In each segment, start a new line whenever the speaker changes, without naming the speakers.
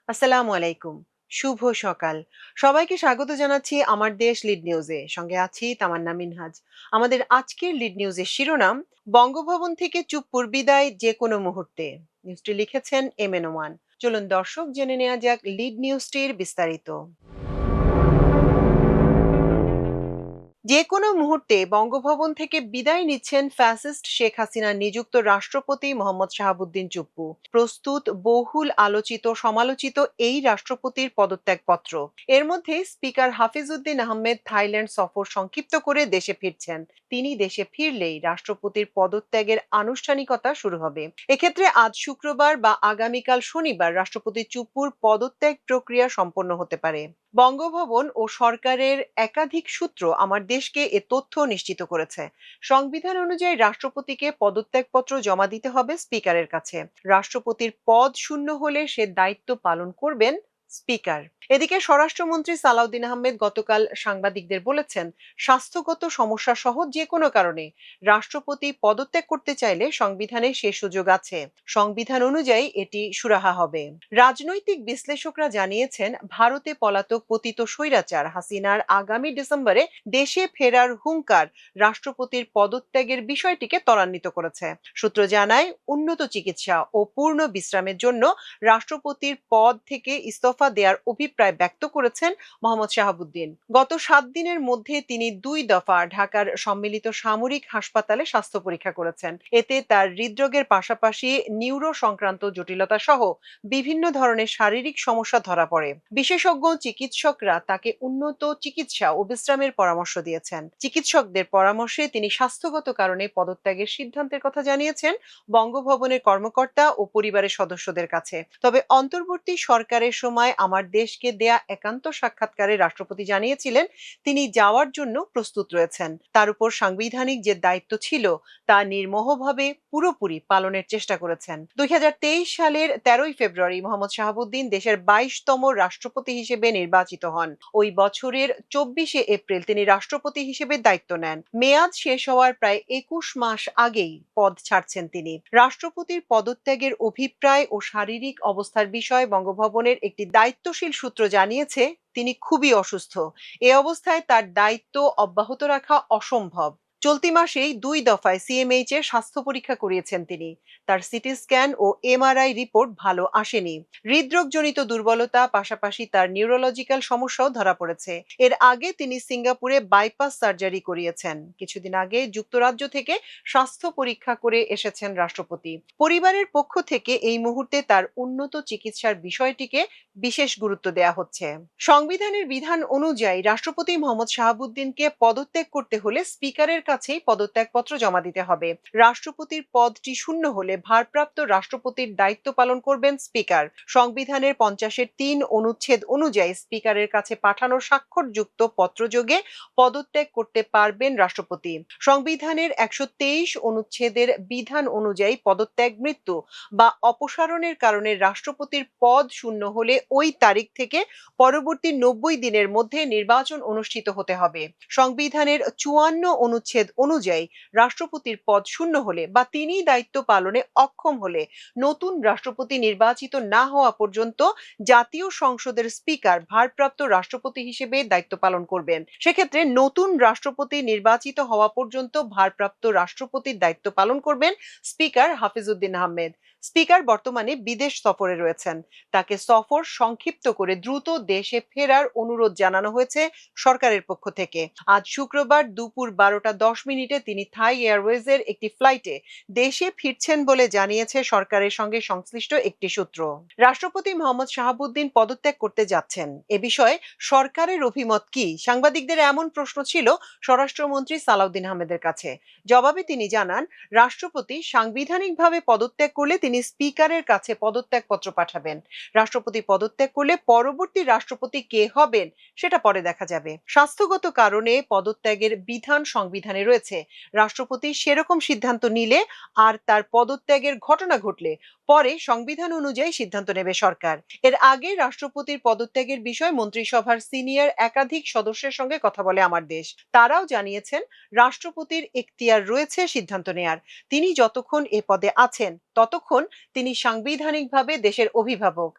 আসসালামু আলাইকুম। শুভ সকাল। সবাইকে স্বাগত জানাচ্ছি আমার দেশ লিড নিউজে। সঙ্গে আছি তামান্না মিনহাজ। আমাদের আজকের লিড নিউজের শিরোনাম, বঙ্গভবন থেকে চুপ্পুর বিদায় যে কোনো মুহূর্তে। নিউজটি লিখেছেন এম এন ওয়ান। চলুন দর্শক জেনে নেওয়া যাক লিড নিউজটির বিস্তারিত। যে কোনো মুহূর্তে বঙ্গভবন থেকে বিদায় নিচ্ছেন ফ্যাসিস্ট শেখ হাসিনা নিযুক্ত রাষ্ট্রপতি মোহাম্মদ শাহাবুদ্দিন চুপ্পু। প্রস্তুত বহুল আলোচিত সমালোচিত এই রাষ্ট্রপতির পদত্যাগপত্র। এর মধ্যে স্পিকার হাফিজউদ্দিন আহমেদ থাইল্যান্ড সফর সংক্ষিপ্ত করে দেশে ফিরছেন। তিনি দেশে ফিরলেই রাষ্ট্রপতির পদত্যাগের আনুষ্ঠানিকতা শুরু হবে। এক্ষেত্রে আজ শুক্রবার বা আগামীকাল শনিবার রাষ্ট্রপতি চুপ্পুর পদত্যাগ প্রক্রিয়া সম্পন্ন হতে পারে। বঙ্গভবন ও সরকারের একাধিক সূত্র আমার দেশকে এ তথ্য নিশ্চিত করেছে। সংবিধান অনুযায়ী রাষ্ট্রপতিকে পদত্যাগপত্র জমা দিতে হবে স্পিকারের কাছে। রাষ্ট্রপতির পদ শূন্য হলে সে দায়িত্ব পালন করবেন স্পিকার। এদিকে স্বরাষ্ট্রমন্ত্রী সালাউদ্দিন আহমেদ গতকাল সাংবাদিকদের বলেছেন, স্বাস্থ্যগত সমস্যা সহ যে কোনো কারণে রাষ্ট্রপতি পদত্যাগ করতে চাইলে সংবিধানে সে সুযোগ আছে। সংবিধান অনুযায়ী এটি সুরাহা হবে। রাজনৈতিক বিশ্লেষকরা জানিয়েছেন, ভারতে পলাতক পতিত স্বৈরাচার হাসিনার আগামী ডিসেম্বরে দেশে ফেরার হুঙ্কার রাষ্ট্রপতির পদত্যাগের বিষয়টিকে ত্বরান্বিত করেছে। সূত্র জানায়, উন্নত চিকিৎসা ও পূর্ণ বিশ্রামের জন্য রাষ্ট্রপতির পদ থেকে ইস্তফা দেওয়ার অভিপ্রায় ব্যক্ত করেছেন মোহাম্মদ শাহাবুদ্দিন। গত 7 দিনের মধ্যে তিনি 2 দফা ঢাকার সম্মিলিত সামরিক হাসপাতালে স্বাস্থ্য পরীক্ষা করেছেন। এতে তার হৃদরোগের পাশাপাশি নিউরো সংক্রান্ত জটিলতা সহ বিভিন্ন ধরনের শারীরিক সমস্যা ধরা পড়ে। বিশেষজ্ঞ চিকিৎসকরা তাকে উন্নত চিকিৎসা ও বিশ্রামের পরামর্শ দিয়েছেন। চিকিৎসকদের পরামর্শে তিনি স্বাস্থ্যগত কারণে পদত্যাগের সিদ্ধান্তের কথা জানিয়েছেন বঙ্গভবনের কর্মকর্তা ও পরিবারের সদস্যদের কাছে। তবে অন্তর্বর্তী সরকারের সময় আমার দেশকে দেয়া একান্ত সাক্ষাৎকারে রাষ্ট্রপতি জানিয়েছিলেন তিনি যাওয়ার জন্য প্রস্তুত রয়েছেন। তার উপর সাংবিধানিক যে দায়িত্ব ছিল তা নির্মোহভাবে পুরোপুরি পালনের চেষ্টা করেছেন। 2023 সালের 13ই ফেব্রুয়ারি মোহাম্মদ শাহাবুদ্দিন দেশের 22তম রাষ্ট্রপতি হিসেবে নির্বাচিত হন। ওই বছরের 24শে এপ্রিল তিনি রাষ্ট্রপতি হিসেবে দায়িত্ব নেন। মেয়াদ শেষ হওয়ার প্রায় 21 মাস আগেই পদ ছাড়ছেন তিনি। রাষ্ট্রপতির পদত্যাগের অভিপ্রায় ও শারীরিক অবস্থার বিষয়ে বঙ্গভবনের একটি দায়িত্বশীল সূত্র জানিয়েছে, তিনি খুবই অসুস্থ। এ অবস্থায় তার দায়িত্ব অব্যাহত রাখা অসম্ভব। চলতি মাসেই 2 দফায় সিএমএইচ এর স্বাস্থ্য পরীক্ষা করিয়েছেন তিনি। তার সিটি স্ক্যান ও এমআরআই রিপোর্ট ভালো আসেনি। হৃদরোগজনিত দুর্বলতা পাশাপাশি তার নিউরোলজিক্যাল সমস্যাও ধরা পড়েছে। এর আগে তিনি সিঙ্গাপুরে বাইপাস সার্জারি করিয়েছেন। কিছুদিন আগে যুক্তরাজ্য থেকে স্বাস্থ্য পরীক্ষা করে এসেছেন রাষ্ট্রপতি। পরিবারের পক্ষ থেকে এই মুহূর্তে তার উন্নত চিকিৎসার বিষয়টিকে বিশেষ গুরুত্ব দেওয়া হচ্ছে। সংবিধানের বিধান অনুযায়ী রাষ্ট্রপতি মোহাম্মদ শাহাবুদ্দিনকে পদত্যাগ করতে হলে স্পিকারের কাছেই পদত্যাগপত্র জমা দিতে হবে। রাষ্ট্রপতির পদটি শূন্য হলে ভারপ্রাপ্ত রাষ্ট্রপতির দায়িত্ব পালন করবেন স্পিকার। সংবিধানের 50-3 অনুচ্ছেদ অনুযায়ী স্পিকারের কাছে পাঠানো স্বাক্ষরযুক্ত পত্রযোগে পদত্যাগ করতে পারবেন রাষ্ট্রপতি। সংবিধানের 123 অনুচ্ছেদের বিধান অনুযায়ী পদত্যাগ, মৃত্যু বা অপসারণের কারণে রাষ্ট্রপতির পদ শূন্য হলে ওই তারিখ থেকে পরবর্তী 90 দিনের মধ্যে নির্বাচন অনুষ্ঠিত হতে হবে। সংবিধানের 54 অনুচ্ছেদ অনুযায়ী রাষ্ট্রপতির পদ শূন্য হলে বা তিনি দায়িত্ব পালনে অক্ষম হলে নতুন রাষ্ট্রপতি নির্বাচিত না হওয়া পর্যন্ত জাতীয় সংসদের স্পিকার ভারপ্রাপ্ত রাষ্ট্রপতি হিসেবে দায়িত্ব পালন করবেন। সেক্ষেত্রে নতুন রাষ্ট্রপতি নির্বাচিত হওয়া পর্যন্ত ভারপ্রাপ্ত রাষ্ট্রপতির দায়িত্ব পালন করবেন স্পিকার হাফিজউদ্দিন আহমেদ। স্পিকার বর্তমানে বিদেশ সফরে রয়েছেন। তাকে সফর সংক্ষিপ্ত করে দ্রুত দেশে ফেরার অনুরোধ জানানো হয়েছে সরকারের পক্ষ থেকে। আজ শুক্রবার দুপুর 12:10 তিনি থাই এয়ারওয়েজের একটি ফ্লাইটে দেশে ফিরছেন বলে জানিয়েছে সরকারের সঙ্গে সংশ্লিষ্ট একটি সূত্র। রাষ্ট্রপতি মোহাম্মদ শাহাবুদ্দিন পদত্যাগ করতে যাচ্ছেন, এ বিষয়ে সরকারের অভিমত কি? সাংবাদিকদের এমন প্রশ্ন ছিল স্বরাষ্ট্রমন্ত্রী সালাউদ্দিন আহমেদের কাছে। জবাবে তিনি জানান, রাষ্ট্রপতি সাংবিধানিকভাবে পদত্যাগ করলে তিনি স্পিকারের কাছে পদত্যাগপত্র পাঠাবেন। রাষ্ট্রপতি পদত্যাগ করলে পরবর্তী রাষ্ট্রপতি কে হবেন সেটা পরে দেখা যাবে। স্বাস্থ্যগত কারণে পদত্যাগের বিধান সংবিধানে সংবিধানে রয়েছে। রাষ্ট্রপতি সেরকম সিদ্ধান্ত নিলে আর তার পদত্যাগের ঘটনা ঘটলে পরে সংবিধান অনুযায়ী সিদ্ধান্ত নেবে সরকার। এর আগে রাষ্ট্রপতির পদত্যাগের বিষয়ে মন্ত্রিসভার সিনিয়র একাধিক সদস্যের সঙ্গে কথা বলে আমার দেশ। তারাও জানিয়েছেন রাষ্ট্রপতির এখতিয়ার রয়েছে সিদ্ধান্ত নেয়ার। তিনি যতক্ষণ এ পদে আছেন ততক্ষণ তিনি সাংবিধানিকভাবে দেশের অভিভাবক।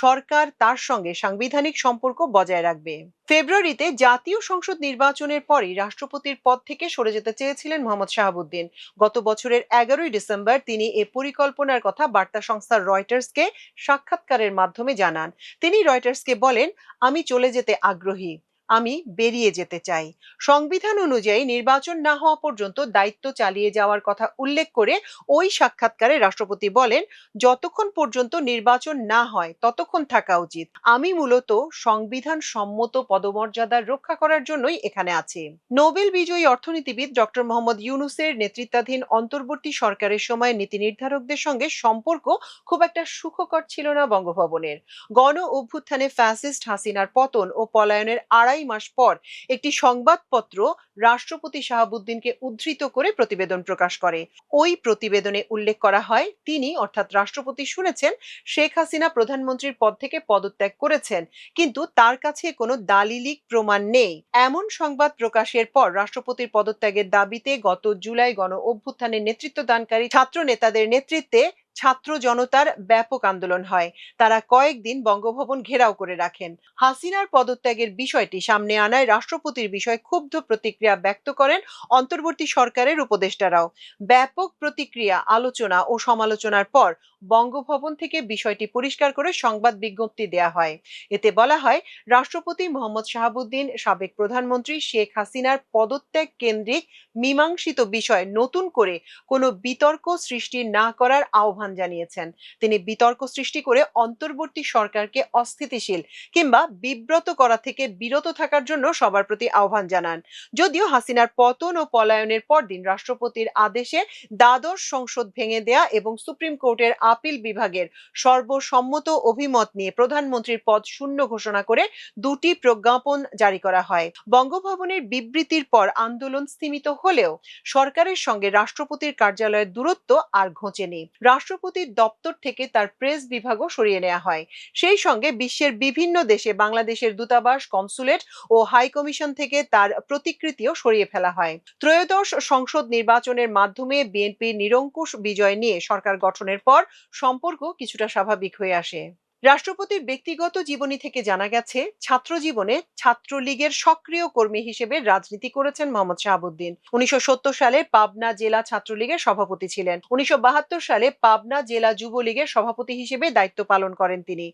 সরকার তার সঙ্গে সাংবিধানিক সম্পর্ক বজায় রাখবে। ফেব্রুয়ারিতে জাতীয় সংসদ নির্বাচনের পরই রাষ্ট্রপতির পদ থেকে সরে যেতে চেয়েছিলেন মোহাম্মদ শাহাবুদ্দিন। গত বছরের 11ই ডিসেম্বর তিনি এ পরিকল্পনার কথা বার্তা সংস্থা রয়টার্সকে সাক্ষাৎকারের মাধ্যমে জানান। তিনি রয়টার্সকে বলেন, আমি চলে যেতে আগ্রহী, আমি বেরিয়ে যেতে চাই। সংবিধান অনুযায়ী নির্বাচন না হওয়া পর্যন্ত দায়িত্ব চালিয়ে যাওয়ার কথা উল্লেখ করে ওই সাক্ষাৎকারে রাষ্ট্রপতি বলেন, যতক্ষণ পর্যন্ত নির্বাচন না হয় ততক্ষণ থাকা উচিত। আমি মূলত সংবিধান সম্মত পদমর্যাদা রক্ষা করার জন্যই এখানে আছি। নোবেল বিজয়ী অর্থনীতিবিদ ডক্টর মোহাম্মদ ইউনূসের নেতৃত্বাধীন অন্তর্বর্তী সরকারের সময় নীতি নির্ধারকদের সঙ্গে সম্পর্ক খুব একটা সুখকর ছিল না বঙ্গভবনের। গণ অভ্যুত্থানে ফ্যাসিস্ট হাসিনার পতন ও পলায়নের 2.5 মাস পর একটি সংবাদপত্র রাষ্ট্রপতি শাহাবুদ্দিনকে উদ্ধৃত করে প্রতিবেদন প্রকাশ করে। ওই প্রতিবেদনে উল্লেখ করা হয়, তিনি অর্থাৎ রাষ্ট্রপতি শুনেছেন শেখ হাসিনা প্রধানমন্ত্রীর পদ থেকে পদত্যাগ করেছেন, কিন্তু তার কাছে কোনো দালিলিক প্রমাণ নেই। এমন সংবাদ প্রকাশের পর রাষ্ট্রপতির পদত্যাগের দাবিতে গত জুলাই গণ অভ্যুত্থানের নেতৃত্বদানকারী ছাত্র নেতাদের নেতৃত্বে ছাত্র জনতার ব্যাপক আন্দোলন হয়। তারা কয়েকদিন বঙ্গভবন ঘেরাও করে রাখেন। হাসিনার পদত্যাগের বিষয়টি সামনে আনায় রাষ্ট্রপতির বিষয়ে ক্ষুব্ধ প্রতিক্রিয়া ব্যক্ত করেন অন্তর্বর্তী সরকারের উপদেষ্টারাও। ব্যাপক প্রতিক্রিয়া, আলোচনা ও সমালোচনার পর বঙ্গভবন থেকে বিষয়টি পরিষ্কার করে সংবাদ বিজ্ঞপ্তি দেয়া হয়। এতে বলা হয়, রাষ্ট্রপতি মোহাম্মদ শাহাবুদ্দিন সাবেক প্রধানমন্ত্রী শেখ হাসিনার পদত্যাগ কেন্দ্রিক মীমাংসিত বিষয় নতুন করে কোনো বিতর্ক সৃষ্টি না করার আহ্বান জানিয়েছেন। তিনি বিতর্ক সৃষ্টি করে অন্তর্বর্তী সরকারকে অস্থিতিশীল কিংবা বিব্রত করা থেকে বিরত থাকার জন্য সবার প্রতি আহ্বান জানান। যদিও হাসিনার পতন ও পলায়নের পরদিন রাষ্ট্রপতির আদেশে দ্বাদশ সংসদ ভেঙে দেয়া এবং সুপ্রিম কোর্টের আপিল বিভাগের সর্বসম্মত অভিমত নিয়ে প্রধানমন্ত্রীর পদ শূন্য ঘোষণা করে দুটি প্রজ্ঞাপন জারি করা হয়। বঙ্গভবনের বিবৃতির পর আন্দোলন স্থিমিত হলেও সরকারের সঙ্গে রাষ্ট্রপতির কার্যালয়ের দূরত্ব আর ঘোচেনি। রাষ্ট্রপতির দপ্তর থেকে তার প্রেস বিভাগও সরিয়ে নেওয়া হয়। সেই সঙ্গে বিশ্বের বিভিন্ন দেশে বাংলাদেশের দূতাবাস, কনসুলেট ও হাই কমিশন থেকে তার প্রতিকৃতিও সরিয়ে ফেলা হয়। ত্রয়োদশ সংসদ নির্বাচনের মাধ্যমে বিএনপির নিরঙ্কুশ বিজয় নিয়ে সরকার গঠনের পর সম্পর্ক কিছুটা স্বাভাবিক হয়ে আসে। রাষ্ট্রপতির ব্যক্তিগত জীবনী থেকে জানা গেছে, ছাত্র জীবনে ছাত্রলীগের সক্রিয় কর্মী হিসেবে রাজনীতি করেছেন মোহাম্মদ শাহাবুদ্দিন। 1970 সালে পাবনা জেলা ছাত্রলীগের সভাপতি ছিলেন। 1972 সালে পাবনা জেলা যুবলীগের সভাপতি হিসেবে দায়িত্ব পালন করেন তিনি।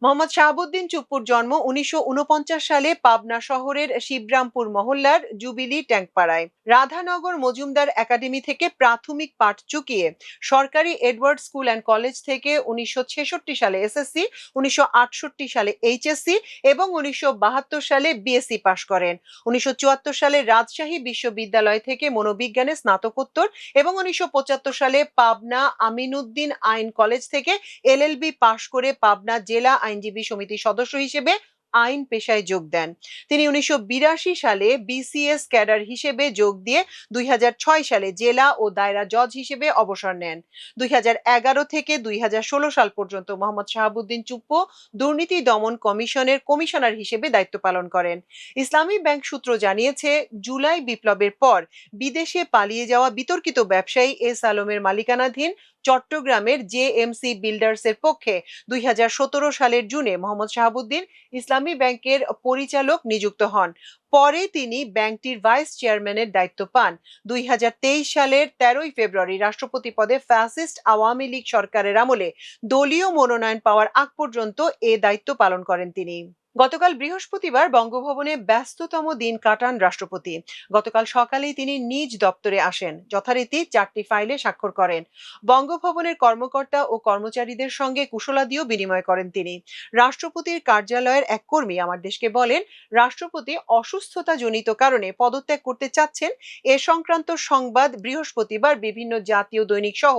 মোহাম্মদ শাহাবুদ্দিন চুপ্পুর জন্ম 1949 সালে পাবনা শহরের শিবরামপুর মহল্লার জুবিলি ট্যাঙ্কপাড়ায়। রাধানগর মজুমদার একাডেমি থেকে প্রাথমিক পাঠ চুকিয়ে সরকারি এডওয়ার্ড স্কুল অ্যান্ড কলেজ থেকে 1966 সালে এসএসসি, 1968 সালে এইচএসসি এবং 1972 সালে বিএসসি পাশ করেন। 1974 সালে রাজশাহী বিশ্ববিদ্যালয় থেকে মনোবিজ্ঞানে স্নাতকোত্তর এবং 1975 সালে পাবনা আমিনউদ্দিন আইন কলেজ থেকে এলএলবি পাশ করে পাবনা জেলা আইনজীবী সমিতির সদস্য হিসেবে আইন পেশায় যোগ দেন। তিনি 1982 সালে বিসিএস ক্যাডার হিসেবে যোগ দিয়ে 2006 সালে জেলা ও দায়রা জজ হিসেবে অবসর নেন। 2011 থেকে 2016 সাল পর্যন্ত মোহাম্মদ শাহাবুদ্দিন চুপ্পু দুর্নীতি দমন কমিশনের কমিশনার হিসেবে দায়িত্ব পালন করেন। ইসলামী ব্যাংক সূত্র জানিয়েছে, জুলাই বিপ্লবের পর বিদেশে পালিয়ে যাওয়া বিতর্কিত ব্যবসায়ী এস আলমের মালিকানাধীন চট্টগ্রামের জেএমসি বিল্ডার্সের পক্ষে 2017 সালের জুনে মোহাম্মদ শাহাবুদ্দিন ইসলামী ব্যাংকের পরিচালক নিযুক্ত হন। পরে তিনি ব্যাংকটির ভাইস চেয়ারম্যানের দায়িত্ব পান। 2023 সালের 13ই ফেব্রুয়ারি রাষ্ট্রপতি পদে ফ্যাসিস্ট আওয়ামী লীগ সরকারের আমলে দলীয় মনোনয়ন পাওয়ার আগ পর্যন্ত এ দায়িত্ব পালন করেন তিনি। গতকাল বৃহস্পতিবার বঙ্গভবনে ব্যস্ততম দিন কাটান রাষ্ট্রপতি। গতকাল সকালেই তিনি নিজ দপ্তরে আসেন, যথারীতি 4টি ফাইলে স্বাক্ষর করেন। বঙ্গভবনের কর্মকর্তা ও কর্মচারীদের সঙ্গে কুশলাদিও বিনিময় করেন তিনি। রাষ্ট্রপতির কার্যালয়ের এক কর্মী আমার দেশকে বলেন, রাষ্ট্রপতি অসুস্থতাজনিত কারণে পদত্যাগ করতে চাচ্ছেন। এ সংক্রান্ত সংবাদ বৃহস্পতিবার বিভিন্ন জাতীয় দৈনিক সহ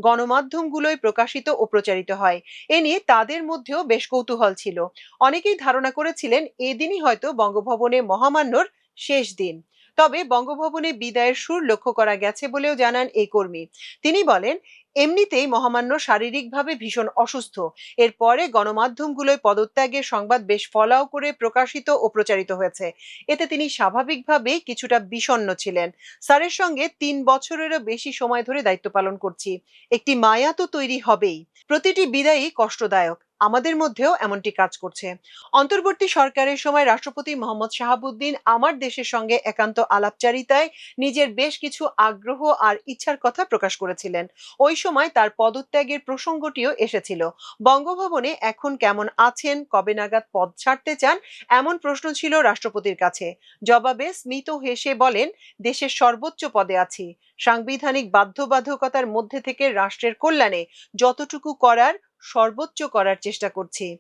গণমাধ্যমগুলোয় প্রকাশিত ও প্রচারিত হয়। এ নিয়ে তাদের মধ্যেও বেশ কৌতূহল ছিল। অনেকেই ধারণা করেছিলেন এদিনই হয়তো বঙ্গভবনে মহামান্যর শেষ দিন। তবে বঙ্গভবনে বিদায়ের সুর লক্ষ্য করা গেছে বলেও জানান এই কর্মী। তিনি বলেন, এমনিতেই মহামান্য শারীরিকভাবে ভীষণ অসুস্থ। এরপরে গণমাধ্যমগুলোয় পদত্যাগের সংবাদ বেশ ফলাও করে প্রকাশিত ও প্রচারিত হয়েছে। এতে তিনি স্বাভাবিকভাবেই কিছুটা বিষণ্ণ ছিলেন। স্যারের সঙ্গে ৩ বছরেরও বেশি সময় ধরে দায়িত্ব পালন করছি, একটি মায়া তো তৈরি হবেই। প্রতিটি বিদায়ই কষ্টদায়ক, আমাদের মধ্যেও এমনটি কাজ করছে। অন্তর্বর্তী সরকারের সময় রাষ্ট্রপতি মোহাম্মদ শাহাবুদ্দিন আমার দেশের সঙ্গে একান্ত আলাপচারিতায় নিজের বেশ কিছু আগ্রহ আর ইচ্ছার কথা প্রকাশ করেছিলেন। ওই সময় তার পদত্যাগের প্রসঙ্গটিও এসেছিল। বঙ্গভবনে এখন কেমন আছেন, কবে নাগাদ পদ ছাড়তে চান, এমন প্রশ্ন ছিল রাষ্ট্রপতির কাছে। জবাবে স্মিত হেসে বলেন, দেশের সর্বোচ্চ পদে আছি, সাংবিধানিক বাধ্যবাধকতার মধ্যে থেকে রাষ্ট্রের কল্যাণে যতটুকু করার সর্বোচ্চ করার চেষ্টা করছি।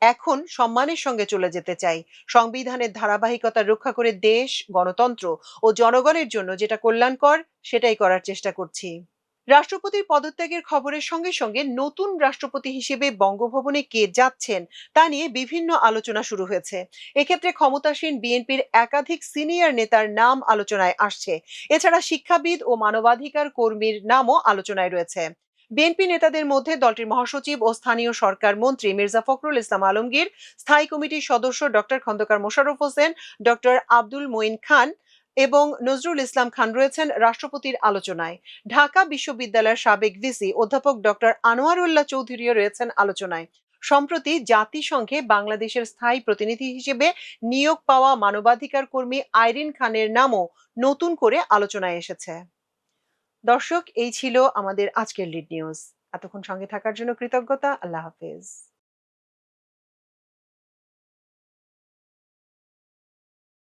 এখন সম্মানের সঙ্গে চলে যেতে চাই। সংবিধানের ধারাবাহিকতা রক্ষা করে দেশ, গণতন্ত্র ও জনগণের জন্য যেটা কল্যাণকর সেটাই করার চেষ্টা করছি। রাষ্ট্রপতির পদত্যাগের খবরের সঙ্গে সঙ্গে নতুন রাষ্ট্রপতি হিসেবে বঙ্গভবনে কে যাচ্ছেন তা নিয়ে বিভিন্ন আলোচনা শুরু হয়েছে। এক্ষেত্রে ক্ষমতাসীন বিএনপির একাধিক সিনিয়র নেতার নাম আলোচনায় আসছে। এছাড়া শিক্ষাবিদ ও মানবাধিকার কর্মীর নামও আলোচনায় রয়েছে। বিএনপি নেতাদের মধ্যে দলটির মহাসচিব ও স্থানীয় সরকার মন্ত্রী মির্জা ফখরুল ইসলাম আলমগীর, স্থায়ী কমিটির সদস্য ডক্টর খন্দকার মোশাররফ হোসেন, ডক্টর আব্দুল মঈন খান এবং নজরুল ইসলাম খান রয়েছেন রাষ্ট্রপতির আলোচনায়। ঢাকা বিশ্ববিদ্যালয়ের সাবেক ভিসি অধ্যাপক ডক্টর আনোয়ারুল্লাহ চৌধুরীও রয়েছেন আলোচনায়। সম্প্রতি জাতিসংঘে বাংলাদেশের স্থায়ী প্রতিনিধি হিসেবে নিয়োগ পাওয়া মানবাধিকার কর্মী আইরিন খানের নামও নতুন করে আলোচনায় এসেছে। দর্শক, এই ছিল আমাদের আজকের লিড নিউজ। এতক্ষণ সঙ্গে থাকার জন্য কৃতজ্ঞতা। আল্লাহ হাফেজ।